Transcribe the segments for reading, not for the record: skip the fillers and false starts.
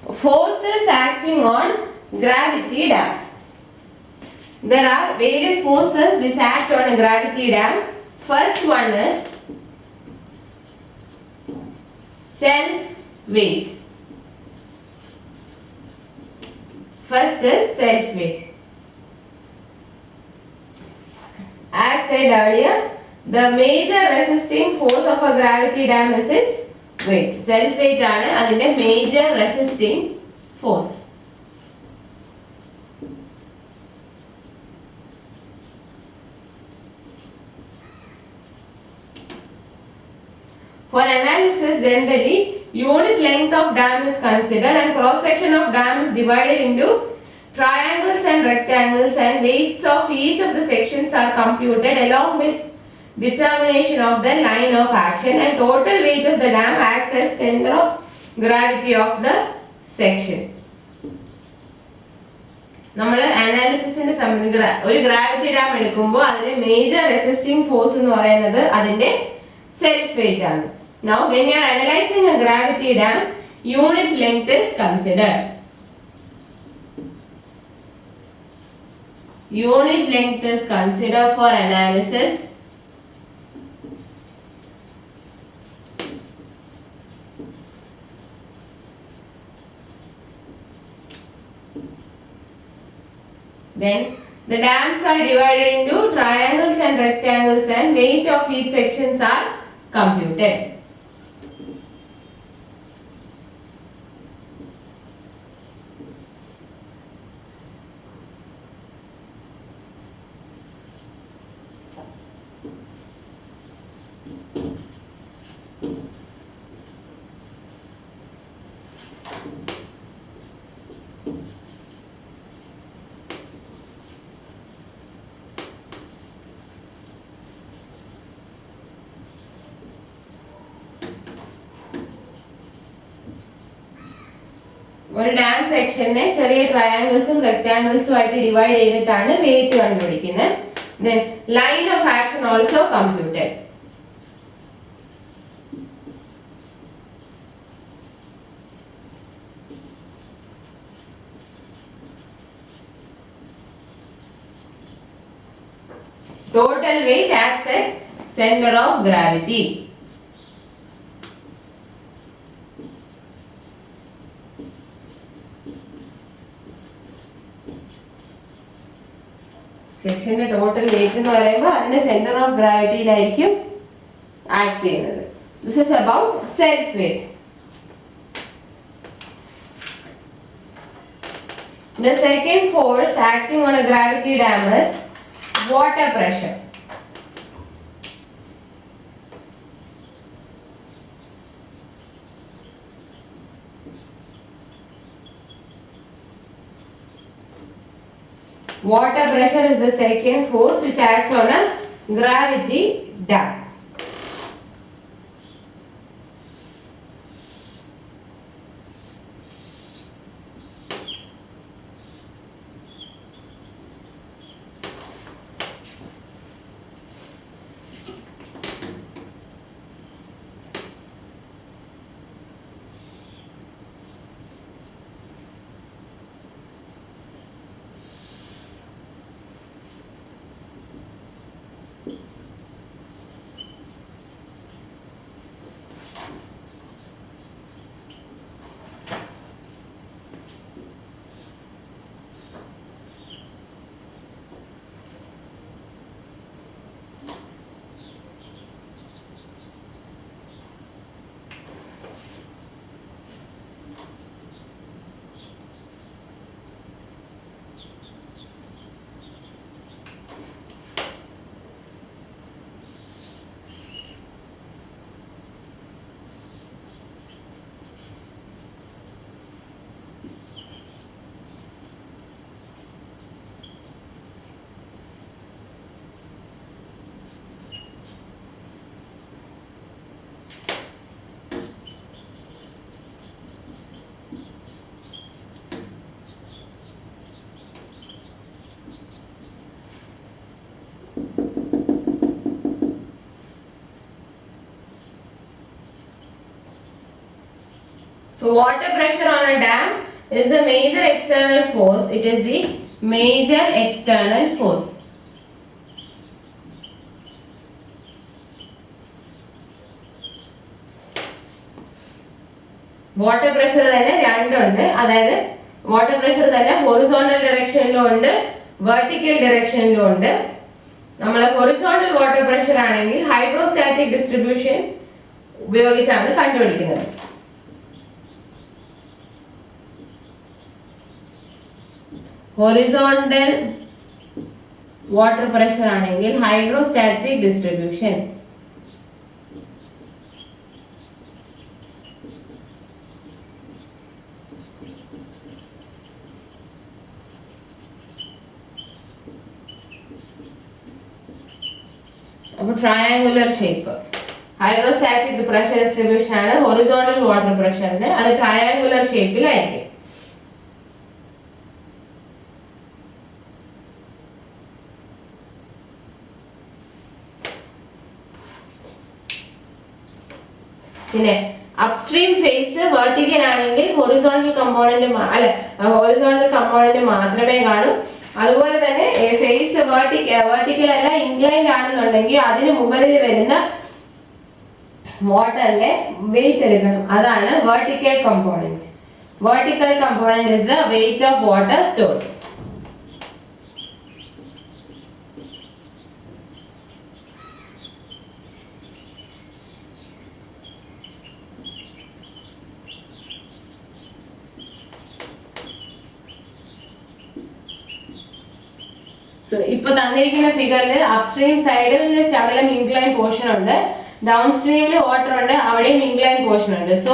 Forces acting on gravity dam. There are various forces which act on a gravity dam. First one is self-weight. First is self-weight. As said earlier, the major resisting force of a gravity dam is its weight. Self-weight ആണ് അതിന്റെ major resisting force. For analysis, generally, unit length of dam is considered and cross section of dam is divided into triangles and rectangles, and weights of each of the sections are computed along with determination of the line of action, and total weight of the dam acts as center of gravity of the section. നമ്മൾ അനാലിസിസിന്റെ ഒരു gravity dam എടുക്കുമ്പോൾ അതിന്റെ major resisting force എന്ന് പറയുന്നത് അതിന്റെ self wait ആണ്. Now when you are analyzing a gravity dam, unit length is considered. Unit length is considered for analysis. Then the dams are divided into triangles and rectangles, and weight of each sections are computed. ഒരു dam സെക്ഷനെ ചെറിയ ട്രയാങ്കിൾസും റെക്ടാങ്കിൾസും ആയിട്ട് divide ചെയ്തിട്ടാണ് wait കണ്ടുപിടിക്കുന്നത്. Then line of action also computed. Total weight acts as center of gravity. സെക്ഷന്റെ total wait എന്ന് പറയുമ്പോൾ അതിന്റെ centre of ഗ്രാവിറ്റിയിലായിരിക്കും act ചെയ്യുന്നത്. This is about self wait. The second force acting on a gravity dam is water pressure. Water pressure is the second force which acts on a gravity dam. So water pressure on a dam is a major external force. It is the major external force. Water pressure തന്നെ രണ്ടുണ്ട്. അതായത് water pressure തന്നെ horizontal ഡയറക്ഷനിലും ഉണ്ട്, vertical ഡയറക്ഷനിലും ഉണ്ട്. നമ്മൾ horizontal water pressure ആണെങ്കിൽ hydrostatic distribution ഉപയോഗിച്ചാണ് കണ്ടുപിടിക്കുന്നത്. Horizontal water pressure ആണെങ്കിൽ ഹൈഡ്രോസ്റ്റാറ്റിക് ഡിസ്ട്രിബ്യൂഷൻ. അപ്പോൾ triangular shape hydrostatic pressure distribution ആണ്. ഹൊറിസോണ്ടൽ വാട്ടർ പ്രഷറിന് അത് ട്രയാങ്കുലർ ഷേപ്പിലായിരിക്കും. പിന്നെ അപ്സ്ട്രീം ഫേസ് വെർട്ടിക്കൽ ആണെങ്കിൽ ഹൊറിസോണ്ടൽ കമ്പോണന്റ് ഹൊറിസോണ്ടൽ കമ്പോണന്റ് മാത്രമേ കാണൂ. അതുപോലെ തന്നെ ഫേസ് വെർട്ടിക്കൽ അല്ല ഇൻക്ലൈൻഡ് ആണെന്നുണ്ടെങ്കിൽ അതിന് മുകളിൽ വരുന്ന വാട്ടറിന്റെ വെയിറ്റ് എടുക്കണം. അതാണ് vertical component. Vertical component is the weight of water stored. So ഇപ്പൊ തന്നിരിക്കുന്ന ഫിഗറിൽ അപ്സ്ട്രീം സൈഡിൽ ശകലം ഇൻക്ലൈൻ പോർഷൻ ഉണ്ട്, ഡൗൺ സ്ട്രീമിൽ വാട്ടർ ഉണ്ട്, അവിടെയും ഇൻക്ലൈൻ പോർഷൻ ഉണ്ട്. സോ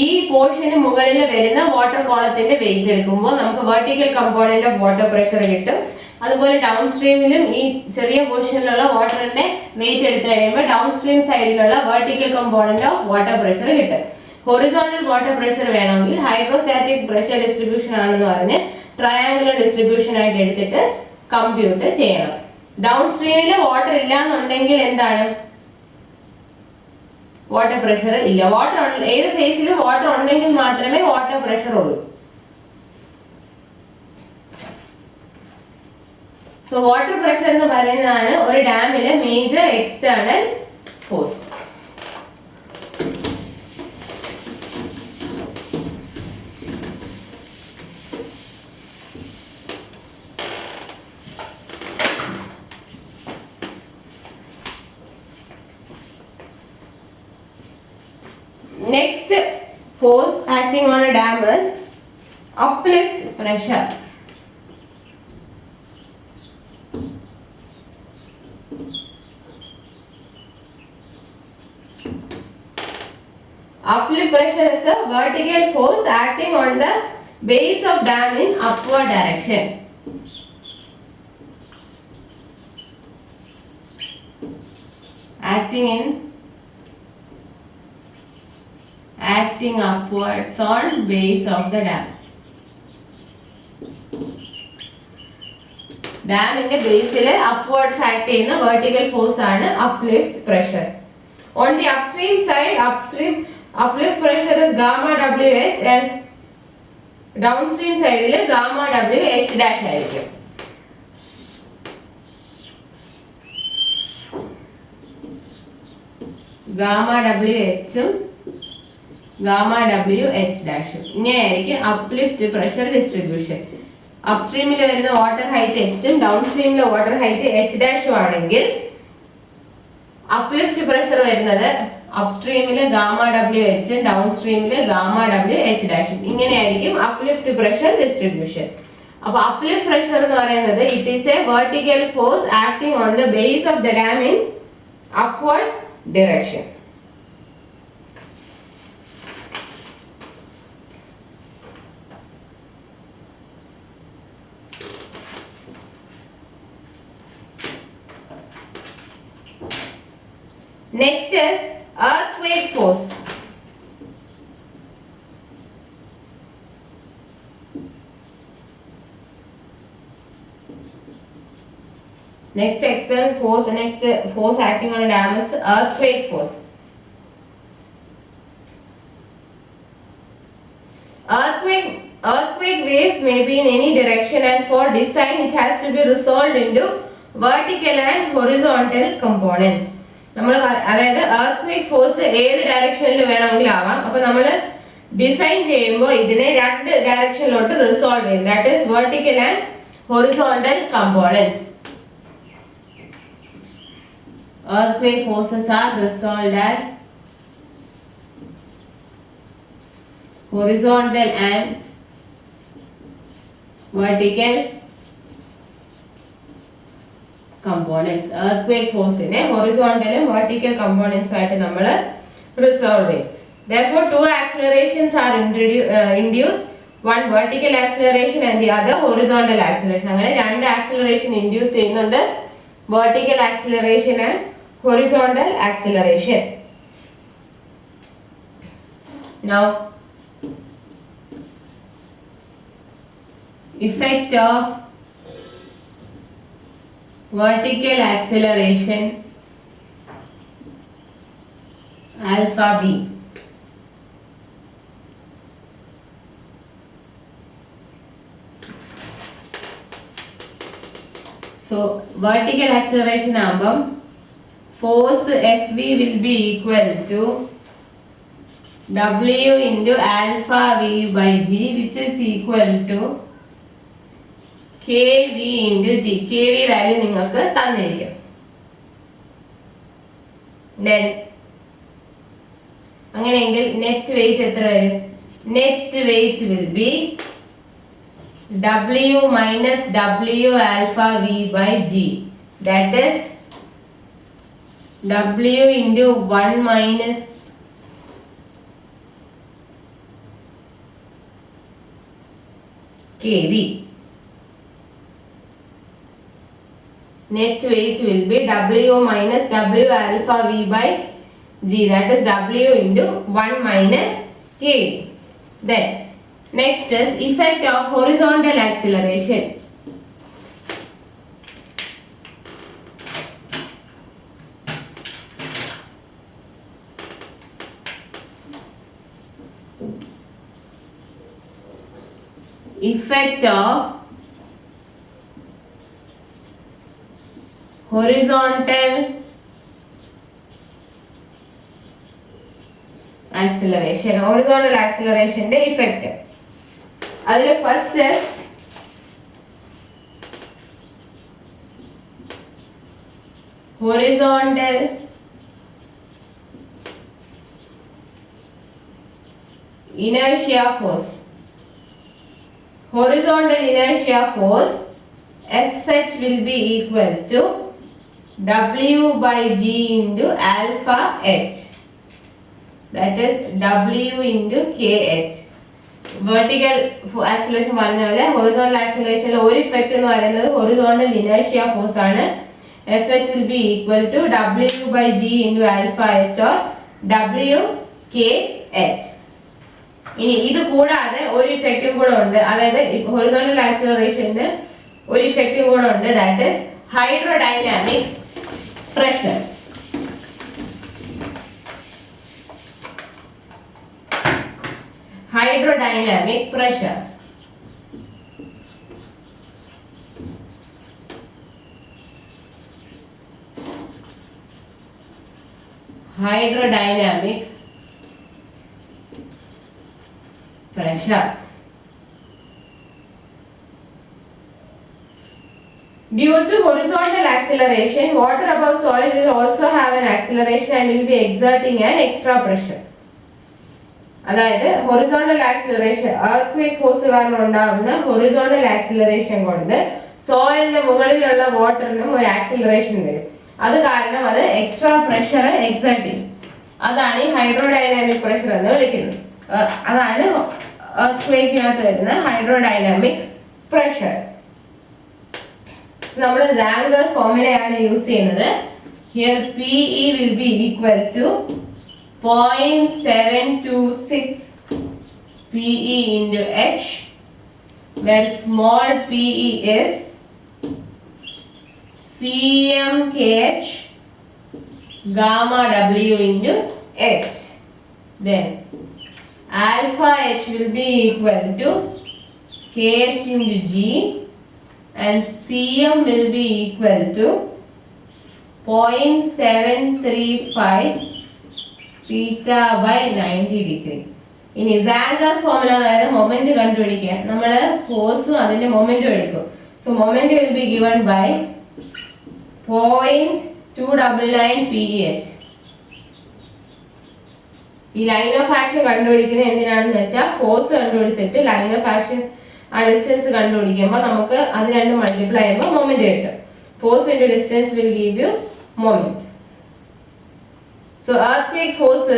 ഈ പോർഷന് മുകളിൽ വരുന്ന വാട്ടർ കോളത്തിന്റെ വെയിറ്റ് എടുക്കുമ്പോൾ നമുക്ക് vertical component of water pressure കിട്ടും. അതുപോലെ ഡൗൺ സ്ട്രീമിലും ഈ ചെറിയ പോർഷനിലുള്ള വാട്ടറിന്റെ വെയിറ്റ് എടുത്തു കഴിയുമ്പോൾ ഡൗൺ സ്ട്രീം സൈഡിലുള്ള vertical component of water pressure കിട്ടും. ഹൊറിസോണ്ടൽ വാട്ടർ പ്രഷർ വേണമെങ്കിൽ ഹൈഡ്രോസ്റ്റാറ്റിക് പ്രഷർ ഡിസ്ട്രിബ്യൂഷൻ ആണെന്ന് പറഞ്ഞ് ട്രയാങ്കുലർ ഡിസ്ട്രിബ്യൂഷൻ ആയിട്ട് എടുത്തിട്ട് കമ്പ്യൂട്ട് ചെയ്യണം. ഡൗൺ സ്ട്രീമിൽ വാട്ടർ ഇല്ല എന്നുണ്ടെങ്കിൽ എന്താണ്, വാട്ടർ പ്രഷർ ഇല്ല. വാട്ടർ ഏത് ഫേസിലും വാട്ടർ ഉണ്ടെങ്കിൽ മാത്രമേ വാട്ടർ പ്രഷർ ഉള്ളൂ. സോ വാട്ടർ പ്രഷർ എന്ന് പറയുന്നതാണ് ഒരു ഡാമിലെ major external force. Next force acting on a dam is uplift pressure. Uplift pressure is a vertical force acting on the base of dam in upward direction. Acting upwards on base of the dam. ഡാമിന്റെ ബേസിൽ upwards act ചെയ്യുന്ന vertical force ആണ് uplift pressure. On the upstream side uplift pressure is gamma WH and downstream സൈഡിൽ gamma WH dash ആയിരിക്കും. Gamma WH gamma WH ഡാഷും ഇങ്ങനെയായിരിക്കും uplift pressure distribution. അപ്സ്ട്രീമിൽ വരുന്ന water height എച്ചും ഡൗൺ സ്ട്രീമിലെ വാട്ടർ ഹൈറ്റ് എച്ച് ഡാഷും ആണെങ്കിൽ അപ്ലിഫ്റ്റ് പ്രഷർ വരുന്നത് അപ്സ്ട്രീമിൽ ഗാമ WH ഡൗൺ സ്ട്രീമിൽ ഗാമ WH ഡാഷും. ഇങ്ങനെയായിരിക്കും അപ്ലിഫ്റ്റ് പ്രഷർ ഡിസ്ട്രിബ്യൂഷൻ. അപ്പൊ അപ്ലിഫ്റ്റ് പ്രഷർ എന്ന് പറയുന്നത് it is a vertical force acting on the base of the dam in upward direction. Next is earthquake force. Next external force, the next force acting on a dam is earthquake force. Earthquake wave may be in any direction, and for design it has to be resolved into vertical and horizontal components. നമ്മൾ അതായത് earthquake force ഏത് ഡയറക്ഷനിൽ വേണമെങ്കിലും ആവാം. അപ്പോൾ നമ്മൾ design ചെയ്യുമ്പോൾ ഇതിനെ രണ്ട് ഡയറക്ഷനിലോട്ട് റിസോൾവ് ചെയ്യും. That is vertical and horizontal components. Earthquake forces are resolved as horizontal and vertical components. Earthquake force in horizontal and vertical components ആയിട്ട് നമ്മൾ resolve ചെയ്യും. Therefore, two accelerations are induced. One vertical acceleration and the other horizontal acceleration. അങ്ങനെ രണ്ട് acceleration induce ചെയ്യുന്നുണ്ട്. Vertical acceleration and horizontal acceleration. Now, effect of vertical acceleration alpha v. So vertical acceleration ആകുമ്പം force Fv will be equal to W into alpha v by g, which is equal to kv into g. kv value നിങ്ങൾക്ക് തന്നിരിക്കും. Then അങ്ങനെയെങ്കിൽ net wait എത്ര വരും? Net wait will be W minus W alpha v by g, that is W into 1 minus kV. Net weight will be W minus W alpha v by g, that is W into 1 minus kV. Then next is effect of horizontal acceleration. Effect of horizontal acceleration. Horizontal acceleration ന്റെ effect. അതിൽ first horizontal inertia force. Horizontal inertia force Fh will be equal to W by G into alpha h, that is W into kh. Vertical acceleration പറഞ്ഞ പോലെ horizontal acceleration ഒരു effect എന്ന് പറയുന്നത് horizontal inertia force ആണ്. Fh will be equal to W by G into alpha h or W kh. ഇനി ഇത് കൂടാതെ ഒരു ഇഫക്റ്റും കൂടെ ഉണ്ട്, അതായത് horizontal acceleration ഒരു ഇഫക്റ്റും കൂടെ ഉണ്ട്, that is hydrodynamic pressure. Hydrodynamic pressure. Hydrodynamic pressure. Due to horizontal acceleration, water above soil will also have an acceleration and will be exerting an extra pressure. അതായത് horizontal acceleration, earthquake force കാരണം ഉണ്ടാകുന്ന horizontal acceleration കൊണ്ട് സോയിലിന്റെ മുകളിലുള്ള വാട്ടറിനും ഒരു acceleration വരും. അത് കാരണം അത് എക്സ്ട്രാ പ്രഷർ എക്സർട്ട് ചെയ്യും. അതാണ് ഈ ഹൈഡ്രോഡൈനാമിക് പ്രഷർ എന്ന് വിളിക്കുന്നത്. അതാണ് earthquake-നകത്ത് വരുന്ന ഹൈഡ്രോഡൈനാമിക് പ്രഷർ. നമ്മൾ സാങ്കേഴ്സ് ഫോർമുലയാണ് യൂസ് ചെയ്യുന്നത്. Here PE will be equal to 0.726 PE into H, where small PE is CMKH gamma W into H. Then alpha H will be equal to KH into G and Cm will be equal to 0.735 theta by 90 degree. ഇനി Sanders formula അതായത് moment കണ്ടുപിടിക്കാൻ നമ്മൾ ഫോഴ്സും അതിന്റെ മൊമെന്റും എടുക്കും. So moment will be given by 0.299 PH. ഈ line of action കണ്ടുപിടിക്കുന്നത് എന്തിനാണെന്ന് വെച്ചാൽ ഫോഴ്സ് കണ്ടുപിടിച്ചിട്ട് ലൈൻ ഓഫ് ആക്ഷൻ ആ ഡിസ്റ്റൻസ് കണ്ടുപിടിക്കുമ്പോൾ നമുക്ക് അത് രണ്ടും മൾട്ടിപ്ലൈ ചെയ്യുമ്പോൾ മൊമെന്റ് കിട്ടും. Force into distance will give you moment. So earthquake force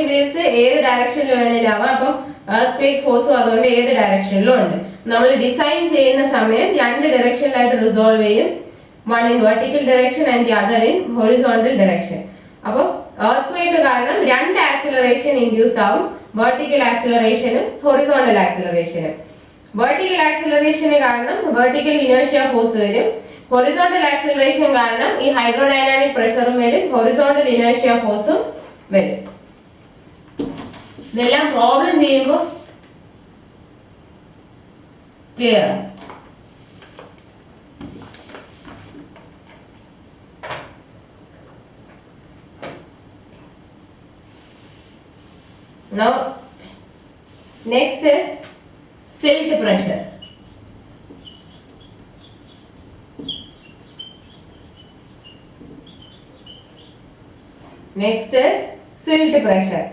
waves ഏത് ഡയറക്ഷനിൽ വേണേലും ആവാം. അപ്പം earthquake ഫോഴ്സും അതുകൊണ്ട് ഏത് ഡയറക്ഷനിലും ഉണ്ട്. നമ്മൾ ഡിസൈൻ ചെയ്യുന്ന സമയം രണ്ട് ഡയറക്ഷനിലായിട്ട് റിസോൾവ് ചെയ്യും. One in vertical direction and the other in horizontal direction. അപ്പം earthquake കാരണം രണ്ട് ആക്സിലറേഷൻ ഇൻഡ്യൂസ് ആവും, വെർട്ടിക്കൽ ആക്സിലറേഷനും ഹൊറിസോണ്ടൽ ആക്സിലറേഷനും. വെർട്ടിക്കൽ ആക്സിലറേഷന് കാരണം വെർട്ടിക്കൽ ഇനേർഷ്യ ഫോഴ്സ് വരും, ഹൊറിസോണ്ടൽ ആക്സിലറേഷൻ കാരണം ഈ ഹൈഡ്രോഡൈനാമിക് പ്രഷറും വരും, ഹൊറിസോണ്ടൽ ഇനേർഷ്യ ഫോഴ്സും വരും. ഇതെല്ലാം പ്രോബ്ലം ചെയ്യുമ്പോൾ clear. Now next is silt pressure. Next is silt pressure.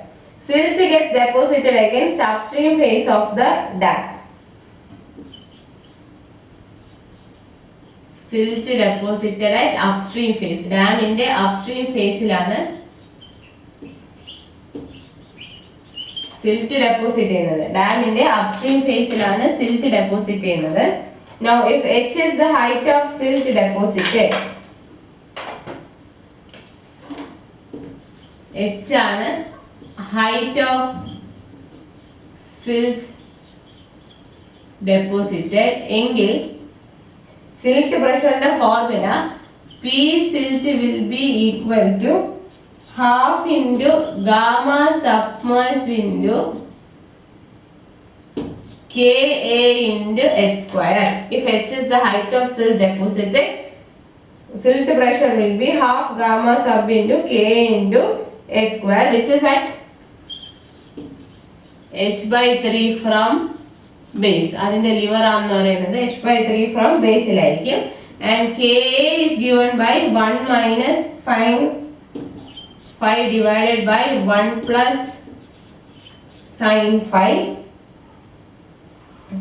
Silt gets deposited against upstream face of the dam. Silt deposited at upstream face. Dam inde upstream face ilana silt deposit ചെയ്യുന്നത്. ഡാമിന്റെ upstream face ലാണ് silt deposit ചെയ്യുന്നത്. Now if h is the height of silt deposited, h ആണ് height of silt deposited എങ്കിൽ silt പ്രഷറിന്റെ formula P silt will be equal to half into gamma submerged into Ka into h square. If h is the height of silt deposited, silt pressure will be half gamma sub into Ka into h square, which is at h/3 from base. അതിന്റെ liver ആണെന്ന് പറയുന്നത് h/3 from base ലായിരിക്കും. And Ka is given by 1 minus sin 5 divided by 1 plus sin 5.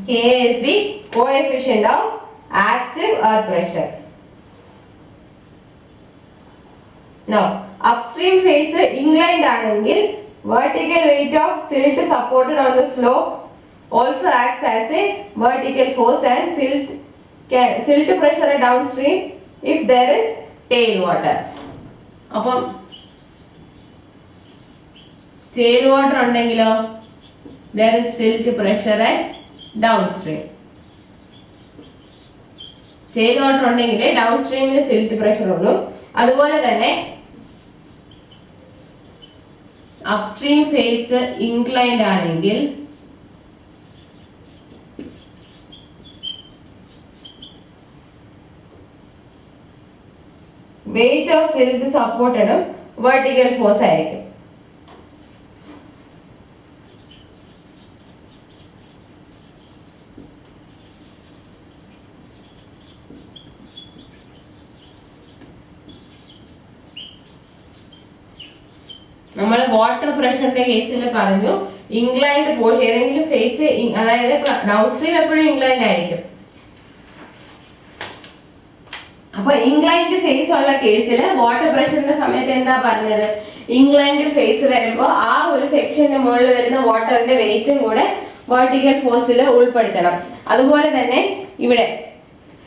K is the coefficient of active earth pressure. Now, upstream face inclined ആണെങ്കിൽ vertical weight of silt supported on the slope also acts as a vertical force and silt pressure downstream if there is tailwater. അപ്പം tailwater ഉണ്ടെങ്കിലോ there is silt pressure at downstream. tailwater ഉണ്ടെങ്കിൽ downstreamൽ silt pressure ഉള്ളൂ. അതുപോലെ തന്നെ upstream face inclined ആണെങ്കിൽ weight of silt supported vertical force ആയിരിക്കും. നമ്മൾ water പ്രഷറിന്റെ കേസിൽ പറഞ്ഞു ഇൻക്ലൈൻഡ് പോർഷൻ ഏതെങ്കിലും ഫേസ് അതായത് ഡൗൺസ്ട്രീം എപ്പോഴും ഇൻക്ലൈൻഡ് ആയിരിക്കും. അപ്പൊ ഇൻക്ലൈൻഡ് ഫേസ് ഉള്ള കേസിൽ വാട്ടർ പ്രഷറിന്റെ സമയത്ത് എന്താ പറഞ്ഞത്, ഇൻക്ലൈൻഡ് ഫേസ് വരുമ്പോൾ ആ ഒരു സെക്ഷന്റെ മുകളിൽ വരുന്ന വാട്ടറിന്റെ വെയിറ്റും കൂടെ വെർട്ടിക്കൽ ഫോഴ്സിൽ ഉൾപ്പെടുത്തണം. അതുപോലെ തന്നെ ഇവിടെ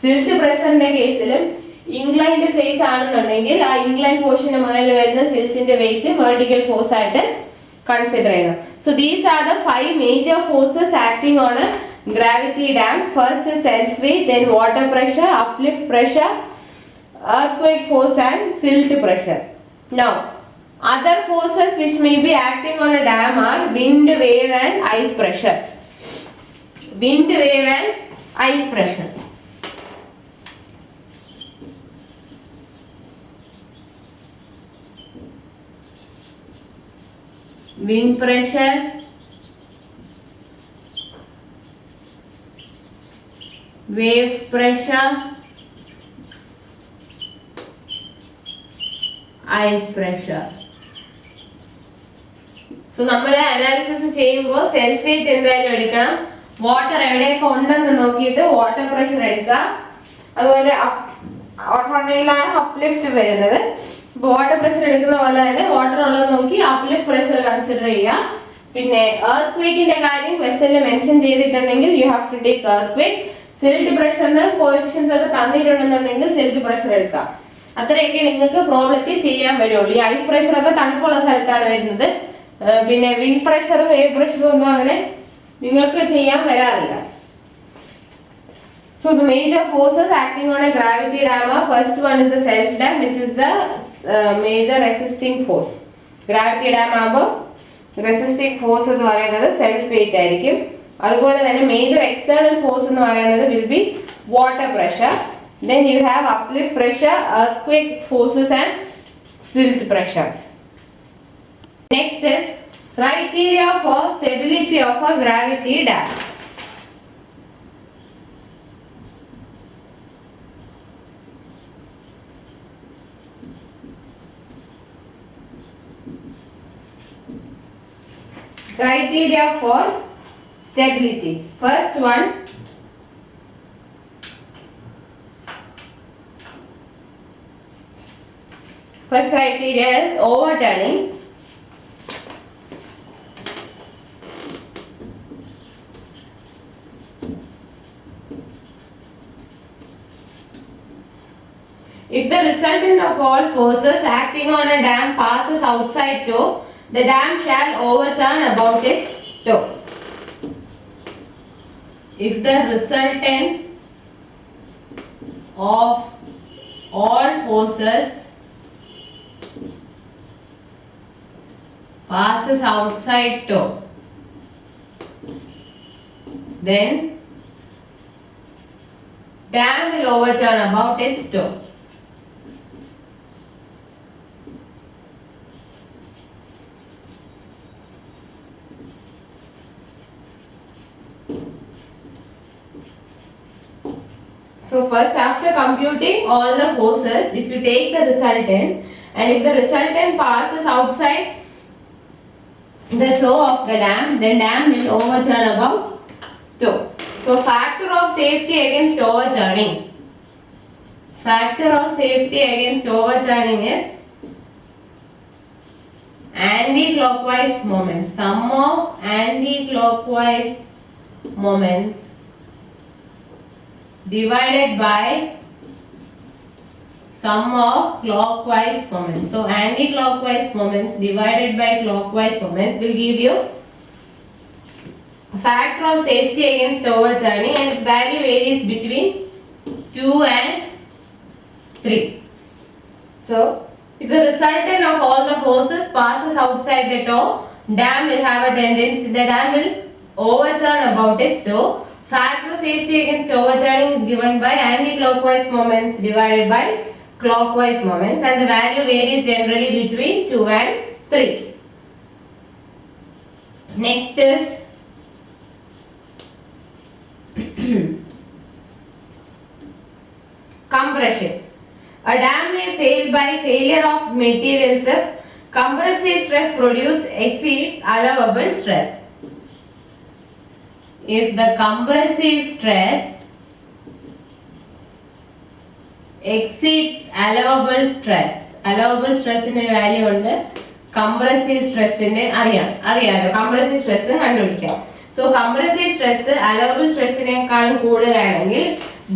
സിൽറ്റ് പ്രഷറിന്റെ കേസിലും ഇൻക്ലൈൻഡ് ഫേസ് ആണെന്നുണ്ടെങ്കിൽ ആ ഇൻക്ലൈൻഡ് പോർഷന്റെ മുകളിൽ വരുന്ന സിൽറ്റിന്റെ വെയിറ്റ് വെർട്ടിക്കൽ ഫോഴ്സ് ആയിട്ട് കൺസിഡർ ചെയ്യണം. So these are the 5 major forces acting on A gravity dam. First is self weight, then water pressure, uplift pressure, earthquake force and silt pressure. Now Other forces which may be acting on a dam are wind, wave and ice pressure. Wind, wave and ice pressure. Wind pressure, wave pressure, ice pressure. So നമ്മൾ analysis ചെയ്യുമ്പോൾ self wait എന്തായാലും എടുക്കണം. Water എവിടെയൊക്കെ ഉണ്ടെന്ന് നോക്കിയിട്ട് water pressure എടുക്കുക. അതുപോലെ water ഉണ്ടെങ്കിലാണ് uplift വരുന്നത്. വാട്ടർ പ്രഷർ എടുക്കുന്ന പോലെ തന്നെ വാട്ടർ ഉള്ളത് നോക്കി അപ്ലിഫ്റ്റ് പ്രഷർ കൺസിഡർ ചെയ്യുക. പിന്നെ എർത്ത് ക്വേക്കിന്റെ കാര്യം വെസലിൽ മെൻഷൻ ചെയ്തിട്ടുണ്ടെങ്കിൽ you have to take earthquake. Silt പ്രഷറിന് കോഎഫിഷ്യൻസ് ഒക്കെ തന്നിട്ടുണ്ടെന്നുണ്ടെങ്കിൽ സിൽറ്റ് പ്രഷർ എടുക്കാം. അത്രയൊക്കെ നിങ്ങൾക്ക് പ്രോബ്ലത്തിൽ ചെയ്യാൻ വരുള്ളൂ. ഈ ഐസ് പ്രഷർ ഒക്കെ തണുപ്പുള്ള സ്ഥലത്താണ് വരുന്നത്. പിന്നെ വിൻഡ് പ്രഷർ, വേവ് പ്രഷർ ഒന്നും അങ്ങനെ നിങ്ങൾക്ക് ചെയ്യാൻ വരാറില്ല. So the major forces acting on a gravity dam are, first one is the self dam, which is the major resisting force. Gravity dam ആകുമ്പോൾ resisting force എന്ന് പറയുന്നത് സെൽഫ് വെയിറ്റ് ആയിരിക്കും. അതുപോലെ തന്നെ മേജർ എക്സ്റ്റേണൽ ഫോഴ്സ് എന്ന് പറയുന്നത് will be water pressure. Then you have uplift pressure, earthquake forces and silt pressure. Next is criteria for stability of a gravity dam. Criteria for stability. First one, first criteria is overturning. If the resultant of all forces acting on a dam passes outside toe, the dam shall overturn about its toe. If the resultant of all forces passes outside toe, then dam will overturn about its toe. So first, after computing all the forces, if you take the resultant and if the resultant passes outside the toe of the dam, then dam will overturn about toe. So factor of safety against overturning. Factor of safety against overturning is anti-clockwise moments. Sum of anti-clockwise moments divided by sum of clockwise moments. So anti-clockwise moments divided by clockwise moments will give you a factor of safety against overturning, and its value varies between 2 and 3. So if the resultant of all the forces passes outside the toe, dam will have a tendency, the dam will overturn about its toe. Factor of safety against overturning is given by anti-clockwise moments divided by clockwise moments, and the value varies generally between 2 and 3. Next is compression. A dam may fail by failure of materials if compressive stress produced exceeds allowable stress. If the compressive stress exceeds allowable stress in a value ഉണ്ട്, compressive stress നെ അറിയാലോ compressive stress കണ്ടുപിടിക്കാം. So compressive stress allowable stress നേക്കാളും കൂടുതലാണെങ്കിൽ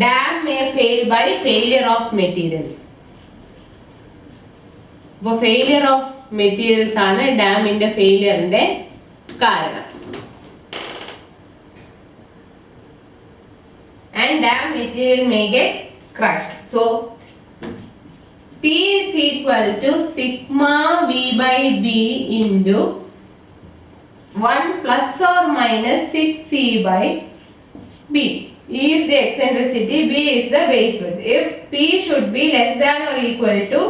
dam may fail by failure of materials. അപ്പോൾ failure of materials ആണ് ഡാമിന്റെ ഫെയിലിയറിന്റെ കാരണം. And dam material may get crushed. So P is equal to sigma V by B into 1 plus or minus 6C by B. E is the eccentricity, B is the base width. If P should be less than or equal to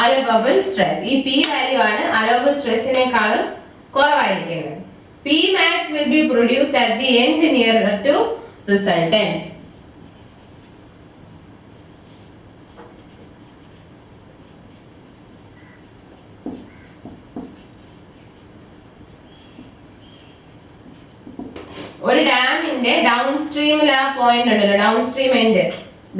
allowable stress. ഈ P value ആണ് allowable stressനെക്കാളും കുറവായിരിക്കുന്നത്. P max will be produced at the end nearer to resultant. ഒരു ഡാമിന്റെ down സ്ട്രീമിലെ ആ point ഉണ്ടല്ലോ, down stream end,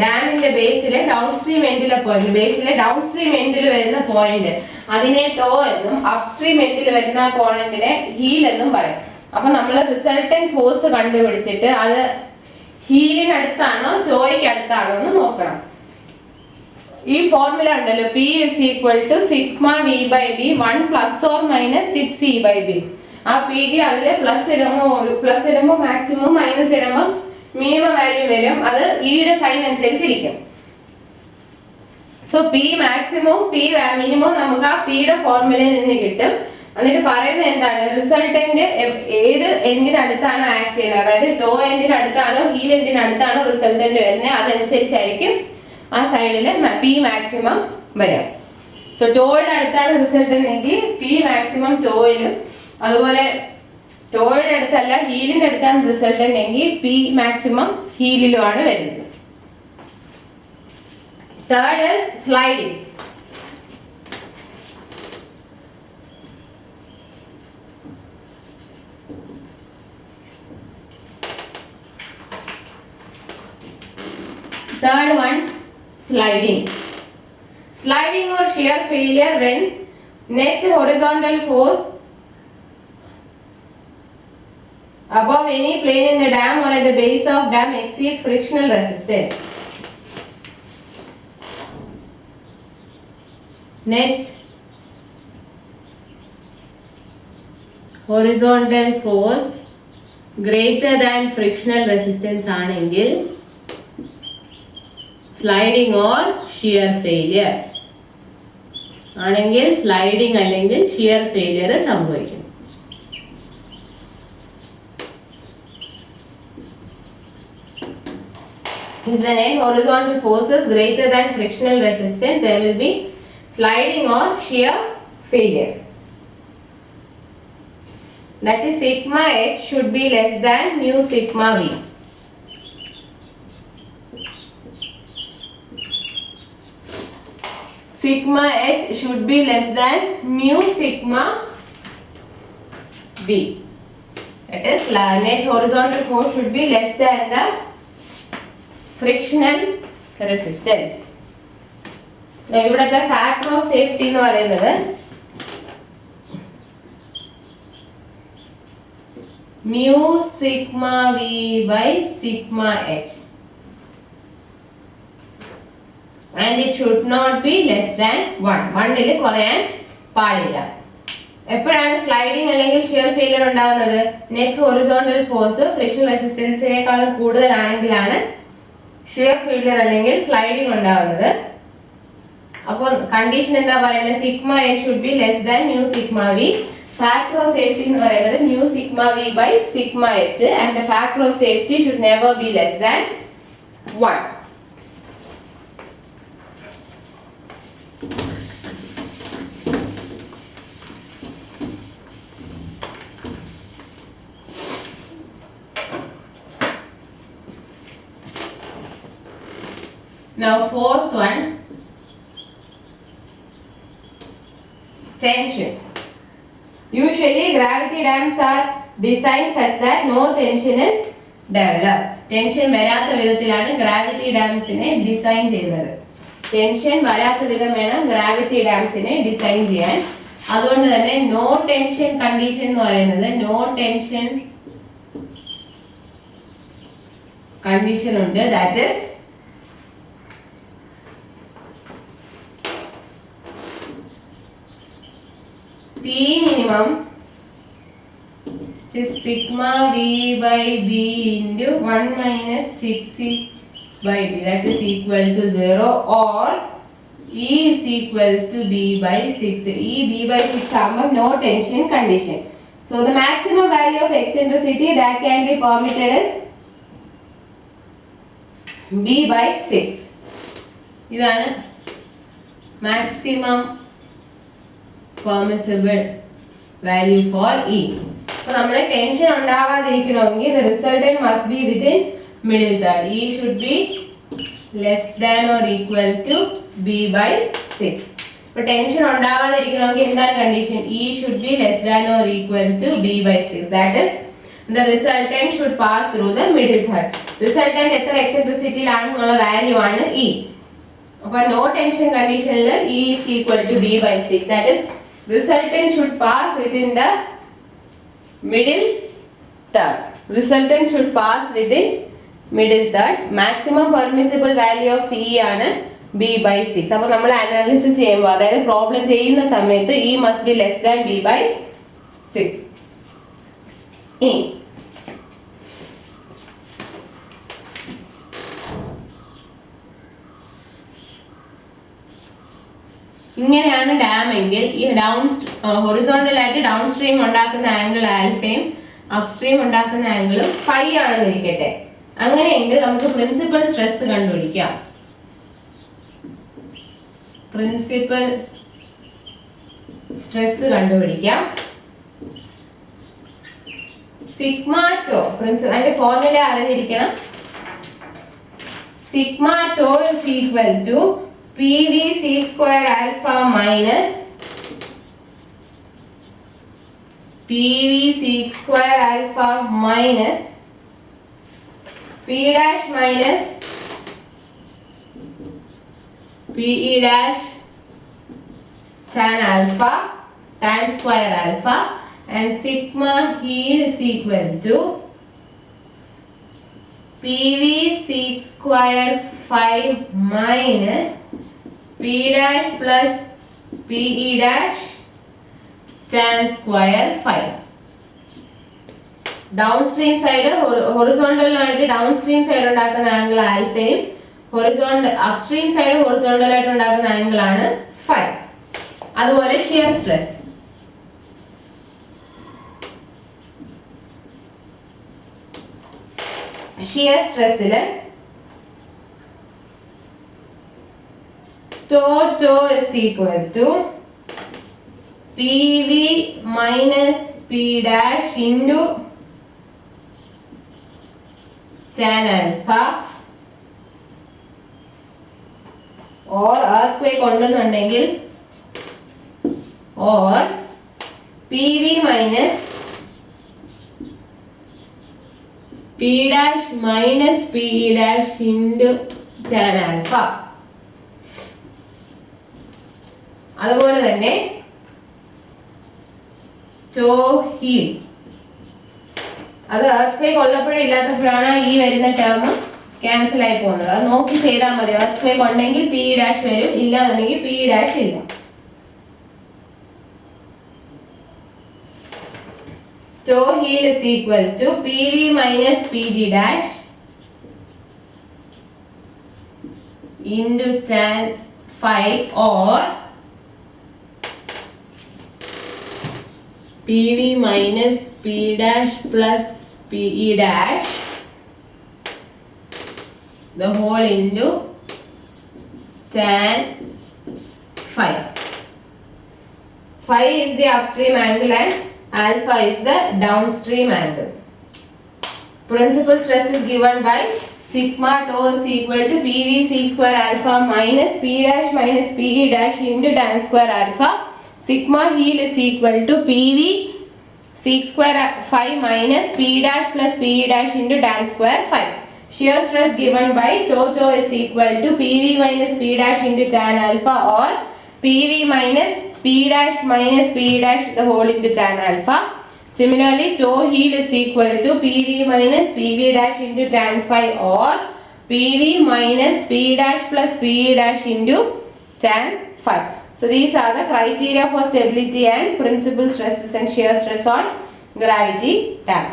ഡാമിന്റെ ബേസിലെ downstream എൻഡിലെ point, ബേസിലെ ഡൗൺ സ്ട്രീം എൻഡിൽ വരുന്ന പോയിന്റ് അതിനെ ടോ എന്നും അപ് സ്ട്രീം എൻഡിൽ വരുന്ന പോയിന്റിനെ ഹീൽ എന്നും പറയും. അപ്പൊ നമ്മൾ റിസൾട്ടന്റ് ഫോഴ്സ് കണ്ടുപിടിച്ചിട്ട് അത് ഹീലിന് അടുത്താണോ ടോയ്ക്ക് അടുത്താണോ എന്ന് നോക്കണം. ഈ ഫോർമുല ഉണ്ടല്ലോ, P is equal to sigma V by B 1 plus or minus 6C by B. ആ പിക്ക് അതില് പ്ലസ് ഇടുമ്പോ മാക്സിമം, മൈനസ് ഇടുമ്പോ മിനിമം വാല്യൂ വരും. അത് ഇയുടെ സൈൻ അനുസരിച്ചിരിക്കും. So P maximum P minimum നമുക്ക് ആ പിയുടെ ഫോർമുലയിൽ നിന്ന് കിട്ടും. എന്നിട്ട് പറയുന്നത് എന്താണ്, റിസൾട്ടന്റ് ഏത് എൻഡിന് അടുത്താണോ ആക്ട് ചെയ്യുന്നത്, അതായത് ടോ എൻഡിന് അടുത്താണോ ഹീൽ എൻഡിന് അടുത്താണോ റിസൾട്ടന്റ് വരുന്നത്, അതനുസരിച്ചായിരിക്കും ആ സൈഡില് പി മാക്സിമം വരാം. സോ ടോയുടെ അടുത്താണ് റിസൾട്ടന്റ് എങ്കിൽ പി മാക്സിമം ടോയിലും, അതുപോലെ ടോയുടെ അടുത്തല്ല ഹീലിന്റെ അടുത്താണ് റിസൾട്ടന്റ് എങ്കിൽ പി മാക്സിമം ഹീലിലുമാണ് വരുന്നത്. Third is sliding. Third one, sliding. Sliding or shear failure when net horizontal force above any plane in the dam or at the base of dam exceeds frictional resistance. Net horizontal force greater than frictional resistance ആണെങ്കിൽ sliding or shear failure ആണെങ്കിൽ sliding അല്ലെങ്കിൽ shear failure സംഭവിക്കും. If the net horizontal force is greater than frictional resistance, there will be sliding or shear failure. That is, sigma h should be less than mu sigma v. Sigma h should be less than mu sigma v. That is, net horizontal force should be less than the frictional resistance. ഇവിടുത്തെ factor of safety എന്ന് പറയുന്നത് mu sigma v by sigma h, and it should not be less than 1. 1 ൽ കുറയാൻ പാടില്ല. എപ്പോഴാണ് sliding അല്ലെങ്കിൽ shear failure ഉണ്ടാകുന്നത്? Net horizontal force friction റെസിസ്റ്റൻസിനേക്കാളും കൂടുതലാണെങ്കിലാണ് ഷിയർ ഫെയിലിയർ അല്ലെങ്കിൽ സ്ലൈഡിംഗ് ഉണ്ടാകുന്നത്. അപ്പോൾ കണ്ടീഷൻ എന്താ പറയുന്നത്? Sigma A should be less than mu sigma V. Factor of safety എന്ന് പറയുന്നത് mu sigma V by sigma H, and the factor of safety should never be less than 1. Now fourth one, tension. Usually gravity dams are designed such that no tension is developed. Tension വരാത്ത വിധത്തിലാണ് gravity ഡാംസിനെ design ചെയ്യുന്നത്. Tension വരാത്ത വിധം വേണം gravity ഡാംസിനെ design ചെയ്യാൻ. അതുകൊണ്ട് തന്നെ no tension condition എന്ന് പറയുന്നത് നോ ടെൻഷൻ കണ്ടീഷൻ ഉണ്ട്. That is P minimum is sigma v by b into 1 minus 6c by D, that is equal to 0, or E is equal to B by 6. E B by 6 are no tension condition. So the maximum value of eccentricity that can be permitted is B by 6. ഇതാണ് maximum permissible value for E. അപ്പോൾ നമ്മൾ tension ഉണ്ടാവാതിരിക്കണമെങ്കിൽ the resultant must be within middle third. E should be less than or equal to B by 6. അപ്പോൾ tension ഉണ്ടാവാതിരിക്കണമെങ്കിൽ എന്താണ് condition? E should be less than or equal to B by 6. That is, the resultant should pass through the middle third. Resultant എത്ര എക്സെൻട്രിസിറ്റിയിലാണെന്നുള്ള value ആണ് E. അപ്പോൾ no tension conditionൽ E is equal to B by 6. That is, resultant should pass within the middle third. Resultant should pass within middle third. Maximum permissible value of E ആണ് B by 6. അപ്പോൾ നമ്മൾ analysis ചെയ്യുമ്പോൾ, അതായത് problem ചെയ്യുന്ന സമയത്ത് E must be less than B by 6. ഇങ്ങനെയാണ് dam എങ്കിൽ ഈ ഹൊറിസോണ്ടൽ ആയിട്ട് ഡൗൺ സ്ട്രീം ഉണ്ടാക്കുന്ന ആംഗിൾ ആൽഫയും അപ്സ്ട്രീം ഉണ്ടാക്കുന്ന ആംഗിൾ ഫൈ ആണെന്നിരിക്കട്ടെ. അങ്ങനെയെങ്കിൽ നമുക്ക് പ്രിൻസിപ്പൽ സ്ട്രെസ് കണ്ടുപിടിക്കാം. പ്രിൻസിപ്പൽ സ്ട്രെസ് കണ്ടുപിടിക്കാം. സിഗ്മ ടോ, അതിന്റെ ഫോർമുല അറിഞ്ഞിരിക്കണം. Sigma toe is equal to PV C square alpha minus PV C square alpha minus P dash minus PE dash tan alpha tan square alpha, and sigma here is equal to PV sec square 5 minus P dash plus PE dash tan square 5. Downstream side ഹൊറിസോണ്ടലായിട്ട് downstream side ഉണ്ടാക്കുന്ന angle ആൽഫയും upstream side horizontal ആയിട്ട് ഉണ്ടാക്കുന്ന angle ആണ് phi. അതുപോലെ shear stress, shear സ്ട്രെസ്സില് tau is equal to PV minus P dash into tan alpha, or earthquake ഉണ്ടെന്നുണ്ടെങ്കിൽ or PV minus P dash minus PE dash into tan alpha. അതുപോലെ തന്നെ to heal, അത് earth ഉള്ളപ്പോഴും ഇല്ലാത്തപ്പോഴാണ് ഈ വരുന്ന term cancel ആയി പോകുന്നത്. അത് നോക്കി ചെയ്താൽ മതി. എർത്ത് ഉണ്ടെങ്കിൽ പി ഡാഷ് വരും, ഇല്ലാന്നുണ്ടെങ്കിൽ പി ഡാഷ് ഇല്ല. Toe heel is equal to PV minus PD dash into tan phi, or PV minus P dash plus PE dash the whole into tan phi. Phi is the upstream angle and alpha is the downstream angle. Principal stress is given by sigma tau is equal to PV C square alpha minus P dash minus PE dash into tan square alpha. Sigma heel is equal to PV sec square 5 minus P dash plus PE dash into tan square 5. Shear stress given by tau is equal to PV minus P dash into tan alpha, or PV minus P dash minus PE dash the whole into tan alpha. Similarly, tau heel is equal to PV minus PV dash into tan phi, or PV minus P dash plus PE dash into tan phi. So these are the criteria for stability and principal stresses and shear stress on gravity dam.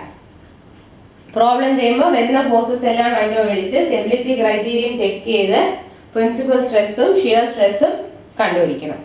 Problem ചെയ്യുമ്പോൾ വരുന്ന forces എല്ലാം കണ്ടുപിടിച്ച് stability criterion check ചെയ്ത് principal സ്ട്രെസ്സും shear സ്ട്രെസ്സും കണ്ടുപിടിക്കണം.